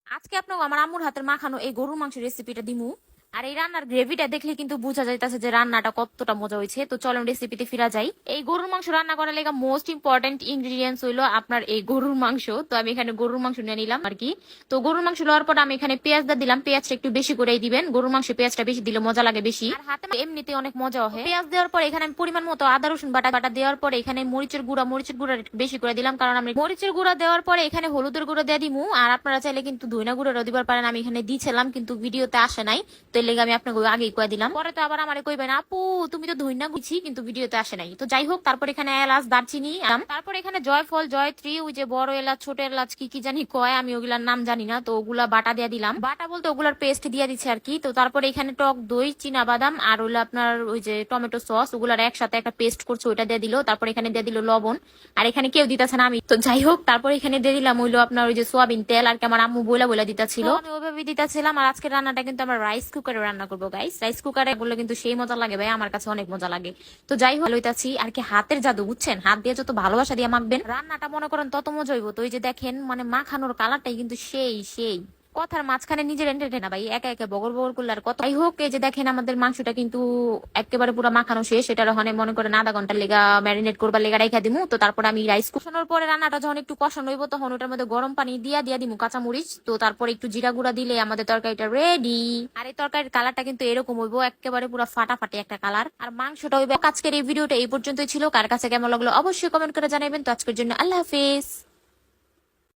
আজকে আপনাকে আমার আম্মুর হাতের মাখানো এই গরুর মাংসের রেসিপিটা দিমু। আর এই রান্নার গ্রেভিটা দেখলে কিন্তু বোঝা যাইতেছে যে রান্নাটা কতটা মজা হয়েছে। তো চলুন রেসিপিতে ফিরা যাই। এই গরুর মাংস রান্না করার লেগে মোস্ট ইম্পর্টেন্ট ইনগ্রিডিয়েন্টস হইলো আপনার এই গরুর মাংস। তো আমি এখানে গরুর মাংস নিয়ে নিলাম আর কি। তো গরুর মাংস লওয়ার পর আমি এখানে পেঁয়াজটা দিলাম। পেঁয়াজটা একটু বেশি করেই দিবেন, গরুর মাংসে পেঁয়াজটা বেশি দিলে মজা লাগে বেশি, আর হাতে এমনিতে অনেক মজা হয়। পেঁয়াজ দেওয়ার পর এখানে আমি পরিমাণ মতো আদা রসুন বাটা বাটা দেওয়ার পরে এখানে মরিচের গুঁড়া একটু বেশি করে দিলাম, কারণ আমি মরিচের গুঁড়া দেওয়ার পরে এখানে হলুদের গুঁড়া দিয়ে দিমু। আর আপনারা চাইলে কিন্তু ধইনা গুঁড়াও দিবার পারেন, আমি এখানে দিয়েছিলাম কিন্তু ভিডিওতে আসে নাই, তো এর লেগে আমি আপনাকে আগেই কয়ে দিলাম। পরে তো আবার আমারে কইবেন আপু তুমি তো ধইনা গুছি কিন্তু ভিডিওতে আসে নাই। তো যাই হোক, তারপর এখানে এলাচ দারচিনি তারপর এখানে জয়ফল জয়ত্রী, ওই যে বড় এলাচ ছোট এলাচ কি কি জানি কয়, আমি ওগুলার নাম জানি না, তো ওগুলা বাটা দিয়ে দিলাম। বাটা বলতে ওগুলার পেস্ট দিয়ে দিচ্ছে আর কি। তো তারপরে এখানে টক দই, চীনা বাদাম আর হলো আপনার ওই যে টমেটো সস, ওগুলার একসাথে একটা পেস্ট করছে ওইটা দিয়ে দিল। তারপর এখানে দিয়ে দিল লবণ। আর এখানে কেউ দিতেছে না, আমি। তো যাই হোক, তারপর এখানে দিয়ে দিলাম হইলো আপনার ওই যে সোয়াবিন তেল, আর কি আমার আম্মু বইলা বইলা দিতেছিল, আমি ওইভাবে দিতেছিলাম। আর আজকে রান্নাটা কিন্তু আমরা রাইস কুকারে রান্না করবো গাইস। রাইস কুকারে বললে কিন্তু সেই মজা লাগে ভাই, আমার কাছে অনেক মজা লাগে। তো যাই হোক, লইতাছি আর কি হাতের জাদু, বুঝছেন? হাত দিয়ে যত ভালোবাসা দিয়ে মাখবেন রান্নাটা মনে করেন তত মজা হইব। তো এই যে দেখেন মানে মাখানোর কালারটাই কিন্তু সেই সেই কথার মাঝখানে নিজের এন্টারটেন না ভাই, একা একা বগর বগর করলে আর কত। যাই হোক, এই যে দেখেন আমাদের মাংসটা কিন্তু একেবারে পুরো মাখানো শেষ। এটার ওখানে মনে করেন আধা ঘন্টা লেগা ম্যারিনেট করবার লেগা রেখা দিমু। তো তারপর আমি রাইস কষানোর পরে রান্নাটা যখন একটু কষানো হইব তখন ওটার মধ্যে গরম পানি দিয়া দিয়া দিমু কাঁচামরিচ। তো তারপর একটু জিরা গুঁড়া দিলে আমাদের তরকারিটা রেডি। আর এই তরকারির কালারটা কিন্তু এরকম হইব, একেবারে পুরো ফাটাফাটি একটা কালার। আর মাংসটা হইবে। আজকের এই ভিডিওটা এই পর্যন্তই ছিল। কার কাছে কেমন লাগলো অবশ্যই কমেন্ট করে জানাবেন। তো আজকের জন্য আল্লাহ হাফেজ।